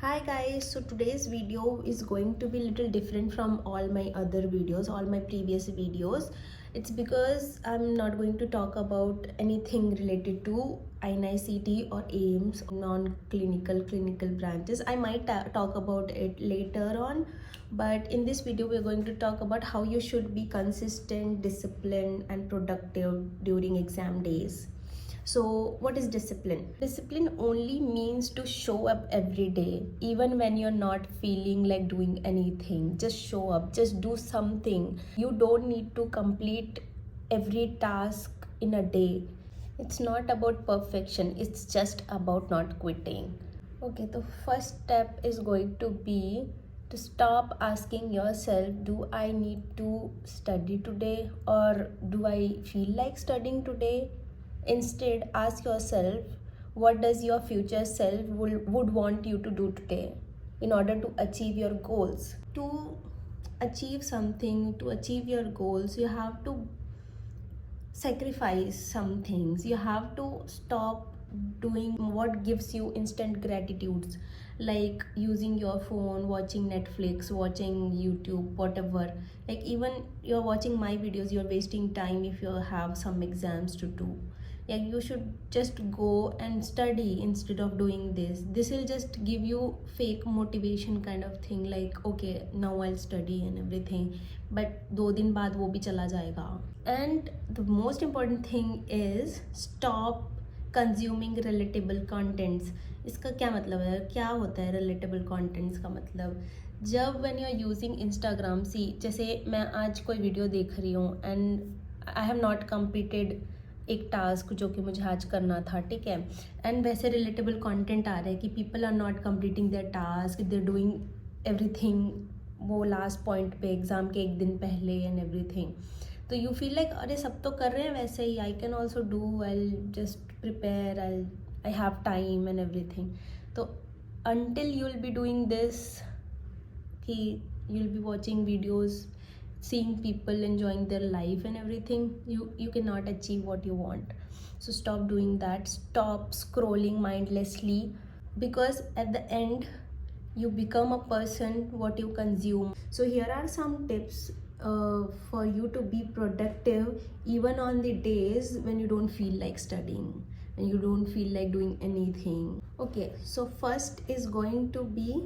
Hi guys, so today's video is going to be a little different from all my other videos, all my previous videos. It's because I'm not going to talk about anything related to INICT or AIMS, non-clinical, clinical branches. I might talk about it later on, but in this video we're going to talk about how you should be consistent, disciplined and productive during exam days. So, what is discipline? Discipline only means to show up every day, even when you're not feeling like doing anything. Just show up, just do something. You don't need to complete every task in a day. It's not about perfection, it's just about not quitting. Okay, the first step is going to be to stop asking yourself, do I need to study today or do I feel like studying today? Instead, ask yourself, what does your future self would want you to do today in order to achieve your goals? To achieve something, to achieve your goals, you have to sacrifice some things. You have to stop doing what gives you instant gratitudes, like using your phone, watching Netflix, watching YouTube, whatever. Like even you're watching my videos, you're wasting time if you have some exams to do. Yeah, you should just go and study instead of doing this will just give you fake motivation kind of thing, like okay now I'll study and everything, but 2 दिन बाद वो भी चला जाएगा. And the most important thing is stop consuming relatable contents. इसका क्या मतलब है, क्या होता है relatable contents का मतलब? जब when you are using Instagram, see जैसे मैं आज कोई वीडियो देख रही हूँ and I have not completed एक टास्क जो कि मुझे आज करना था, ठीक है, एंड वैसे रिलेटेबल कंटेंट आ रहा है कि people are not completing their task, they doing everything वो लास्ट पॉइंट पे एग्ज़ाम के एक दिन पहले एंड एवरीथिंग. तो यू फील लाइक अरे सब तो कर रहे हैं वैसे ही, I can also do, I just prepare, I have time and everything. तो until you will be doing this, कि you'll be watching videos, seeing people enjoying their life and everything, you cannot achieve what you want. So stop doing that, stop scrolling mindlessly, because at the end you become a person what you consume. So here are some tips for you to be productive even on the days when you don't feel like studying and you don't feel like doing anything. Okay, so first is going to be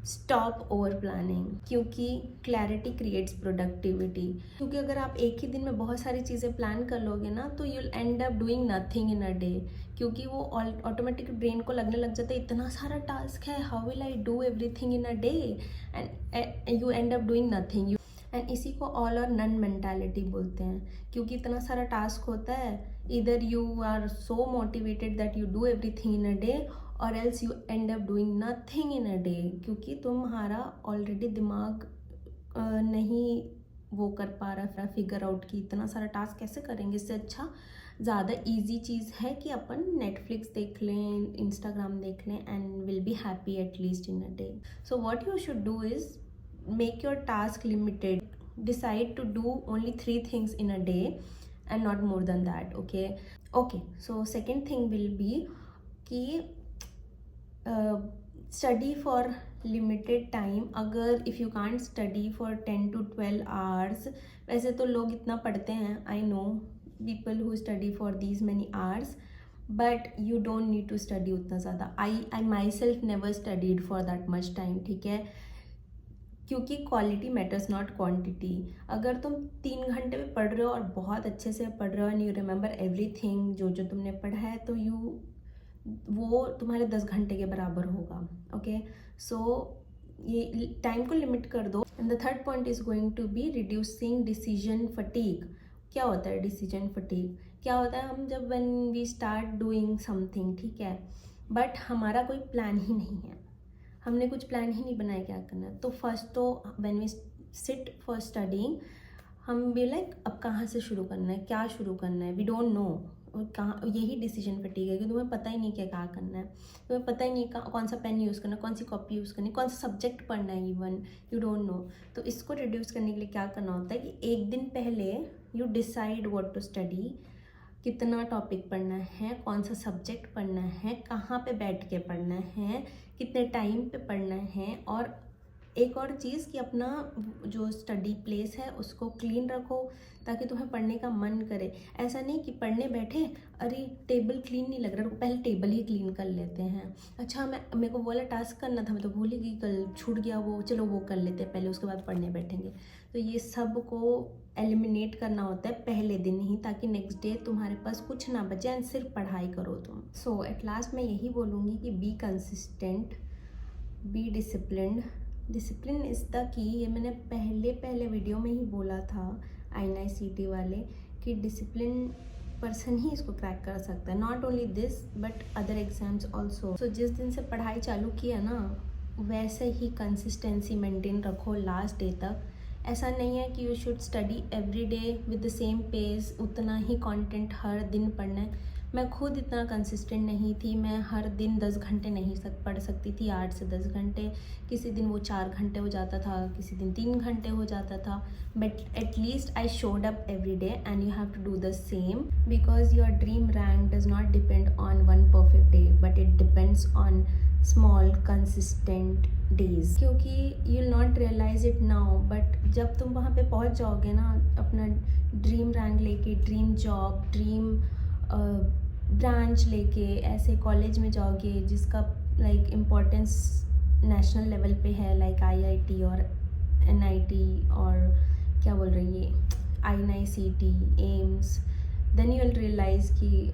stop over planning, क्योंकि clarity creates productivity. क्योंकि अगर आप एक ही दिन में बहुत सारी चीज़ें प्लान कर लोगे ना तो you will and up doing nothing in a day, क्योंकि वो ऑटोमेटिक ब्रेन को लगने लग जाता है इतना सारा टास्क है, how will I do everything in a day, and you end up doing nothing. And इसी को ऑल और नन मेंटालिटी बोलते हैं, क्योंकि इतना सारा टास्क होता है, इधर you are so motivated that you do everything in a day और else you end up doing nothing in a day, क्योंकि तुम्हारा ऑलरेडी दिमाग नहीं वो कर पा रहा फिगर आउट कि इतना सारा टास्क कैसे करेंगे. इससे अच्छा ज़्यादा इजी चीज़ है कि अपन नेटफ्लिक्स देख लें, इंस्टाग्राम देख लें and will be happy at least in a day. So what you should do is make your task limited, decide to do only 3 things in a day and not more than that. Okay, so second thing will be कि study for limited time. अगर if you can't study for 10 to 12 hours, वैसे तो लोग इतना पढ़ते हैं, I know people who study for these many hours, but you don't need to study उतना ज़्यादा. I myself never studied for that much time, ठीक है, क्योंकि क्वालिटी मैटर्स नॉट क्वांटिटी. अगर तुम 3 घंटे में पढ़ रहे हो और बहुत अच्छे से पढ़ रहे हो एंड यू रिमेंबर एवरीथिंग जो जो तुमने पढ़ा है, तो वो तुम्हारे 10 घंटे के बराबर होगा. ओके, सो ये टाइम को लिमिट कर दो. And the third point is going to be reducing decision fatigue. क्या होता है डिसीजन फटीग? क्या होता है, हम जब when we start doing something, ठीक है, बट हमारा कोई प्लान ही नहीं है, हमने कुछ प्लान ही नहीं बनाया क्या करना है, तो फर्स्ट तो when we sit for studying हम भी लाइक अब कहाँ से शुरू करना है, क्या शुरू करना है, वी डोंट नो कहाँ. यही डिसीजन फटीग है कि तुम्हें पता ही नहीं क्या करना है, तुम्हें पता ही नहीं कौन सा पेन यूज़ करना है, कौन सी कॉपी यूज़ करनी है, कौन सा सब्जेक्ट पढ़ना है, इवन यू डोंट नो. तो इसको रिड्यूस करने के लिए क्या करना होता है कि एक दिन पहले you decide what to study, कितना टॉपिक पढ़ना है, कौन सा सब्जेक्ट पढ़ना है, कहाँ पे बैठ के पढ़ना है, कितने टाइम पे पढ़ना है। और एक और चीज़ कि अपना जो स्टडी प्लेस है उसको क्लीन रखो ताकि तुम्हें पढ़ने का मन करे। ऐसा नहीं कि पढ़ने बैठे, अरे टेबल क्लीन नहीं लग रहा, पहले टेबल ही क्लीन कर लेते हैं। अच्छा मेरे को वो वाला टास्क करना था, मैं तो भूल ही गई, कल छूट गया वो, चलो वो कर लेते हैं पहले, उसके बाद पढ़ने बैठेंगे। तो ये सब को एलिमिनेट करना होता है पहले दिन ही, ताकि नेक्स्ट डे तुम्हारे पास कुछ ना बचे एंड सिर्फ पढ़ाई करो तुम। सो एट लास्ट मैं यही बोलूँगी कि be consistent, be disciplined. Discipline is the key, ये मैंने पहले वीडियो में ही बोला था INICET वाले, कि डिसिप्लिन पर्सन ही इसको क्रैक कर सकता है। Not only this but other exams also. So जिस दिन से पढ़ाई चालू किया ना, वैसे ही कंसिस्टेंसी मेंटेन रखो लास्ट डे तक। ऐसा नहीं है कि you should study every day with the same pace, उतना ही कंटेंट हर दिन पढ़ना है। मैं खुद इतना कंसिस्टेंट नहीं थी, मैं हर दिन 10 घंटे नहीं पढ़ सकती थी, 8 से 10 घंटे। किसी दिन वो 4 घंटे हो जाता था, किसी दिन 3 घंटे हो जाता था, but at least I showed up every day and you have to do the same, because your dream rank does not depend on one perfect day but it depends on small consistent days. क्योंकि you will not realise it now, but जब तुम वहाँ पे पहुँच जाओगे ना, अपना dream rank लेके, ड्रीम जॉब, ड्रीम ब्रांच लेके, ऐसे कॉलेज में जाओगे जिसका लाइक इम्पोर्टेंस नेशनल लेवल पे है, लाइक IIT और NIT और क्या बोल रही है INICET, AIIMS, then you will realise कि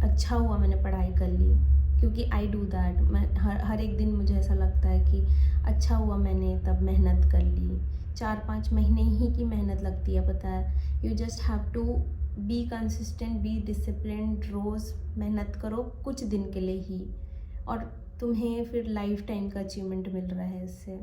अच्छा हुआ मैंने पढ़ाई कर ली। क्योंकि आई डू दैट, मैं हर एक दिन मुझे ऐसा लगता है कि अच्छा हुआ मैंने तब मेहनत कर ली। 4-5 महीने ही की मेहनत लगती है, पता है। You just have to be consistent, be disciplined, रोज़ मेहनत करो कुछ दिन के लिए ही, और तुम्हें फिर लाइफ टाइम का अचीवमेंट मिल रहा है इससे।